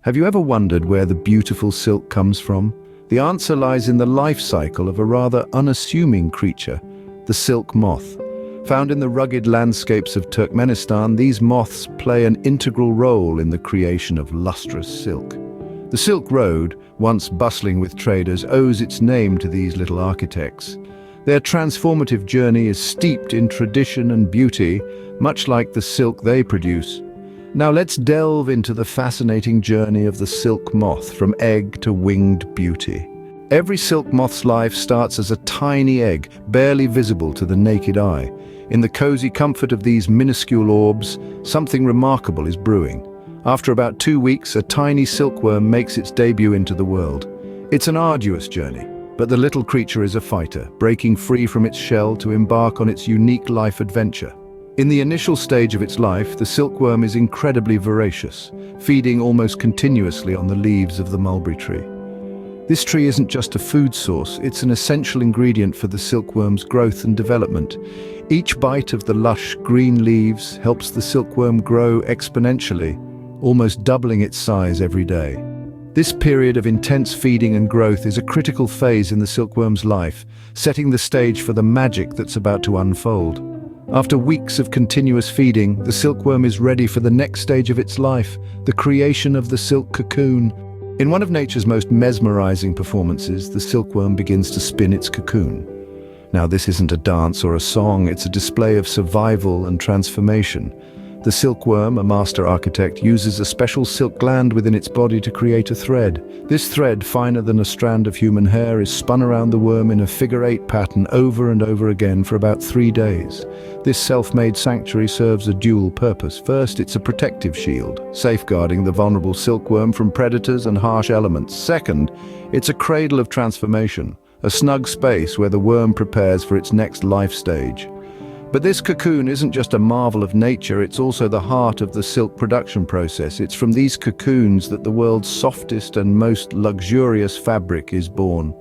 Have you ever wondered where the beautiful silk comes from? The answer lies in the life cycle of a rather unassuming creature, the silk moth. Found in the rugged landscapes of Turkmenistan, these moths play an integral role in the creation of lustrous silk. The Silk Road, once bustling with traders, owes its name to these little architects. Their transformative journey is steeped in tradition and beauty, much like the silk they produce. Now let's delve into the fascinating journey of the silk moth, from egg to winged beauty. Every silk moth's life starts as a tiny egg, barely visible to the naked eye. In the cozy comfort of these minuscule orbs, something remarkable is brewing. After about 2 weeks, a tiny silkworm makes its debut into the world. It's an arduous journey, but the little creature is a fighter, breaking free from its shell to embark on its unique life adventure. In the initial stage of its life, the silkworm is incredibly voracious, feeding almost continuously on the leaves of the mulberry tree. This tree isn't just a food source, it's an essential ingredient for the silkworm's growth and development. Each bite of the lush green leaves helps the silkworm grow exponentially, almost doubling its size every day. This period of intense feeding and growth is a critical phase in the silkworm's life, setting the stage for the magic that's about to unfold. After weeks of continuous feeding, the silkworm is ready for the next stage of its life, the creation of the silk cocoon. In one of nature's most mesmerizing performances, the silkworm begins to spin its cocoon. Now, this isn't a dance or a song, it's a display of survival and transformation. The silkworm, a master architect, uses a special silk gland within its body to create a thread. This thread, finer than a strand of human hair, is spun around the worm in a figure-8 pattern over and over again for about 3 days. This self-made sanctuary serves a dual purpose. First, it's a protective shield, safeguarding the vulnerable silkworm from predators and harsh elements. Second, it's a cradle of transformation, a snug space where the worm prepares for its next life stage. But this cocoon isn't just a marvel of nature, it's also the heart of the silk production process. It's from these cocoons that the world's softest and most luxurious fabric is born.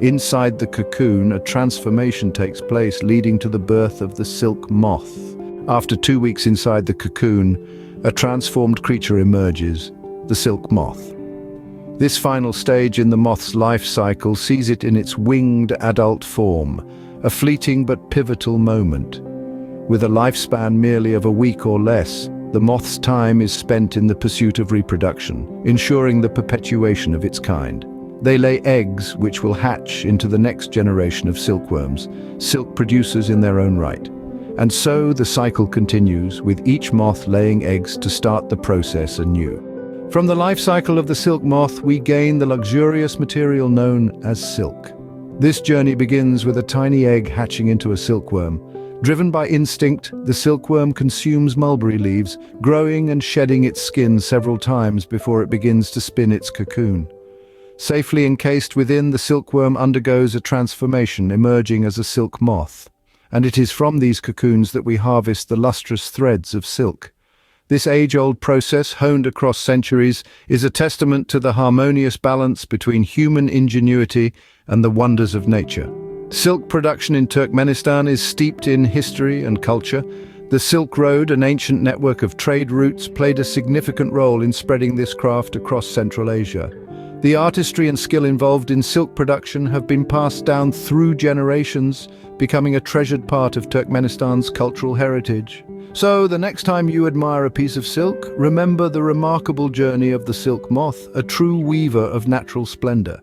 Inside the cocoon, a transformation takes place, leading to the birth of the silk moth. After 2 weeks inside the cocoon, a transformed creature emerges, the silk moth. This final stage in the moth's life cycle sees it in its winged adult form, a fleeting but pivotal moment. With a lifespan merely of a week or less, the moth's time is spent in the pursuit of reproduction, ensuring the perpetuation of its kind. They lay eggs which will hatch into the next generation of silkworms, silk producers in their own right. And so the cycle continues, with each moth laying eggs to start the process anew. From the life cycle of the silk moth, we gain the luxurious material known as silk. This journey begins with a tiny egg hatching into a silkworm. Driven by instinct, the silkworm consumes mulberry leaves, growing and shedding its skin several times before it begins to spin its cocoon. Safely encased within, the silkworm undergoes a transformation, emerging as a silk moth. And it is from these cocoons that we harvest the lustrous threads of silk. This age-old process, honed across centuries, is a testament to the harmonious balance between human ingenuity and the wonders of nature. Silk production in Turkmenistan is steeped in history and culture. The Silk Road, an ancient network of trade routes, played a significant role in spreading this craft across Central Asia. The artistry and skill involved in silk production have been passed down through generations, becoming a treasured part of Turkmenistan's cultural heritage. So, the next time you admire a piece of silk, remember the remarkable journey of the silk moth, a true weaver of natural splendor.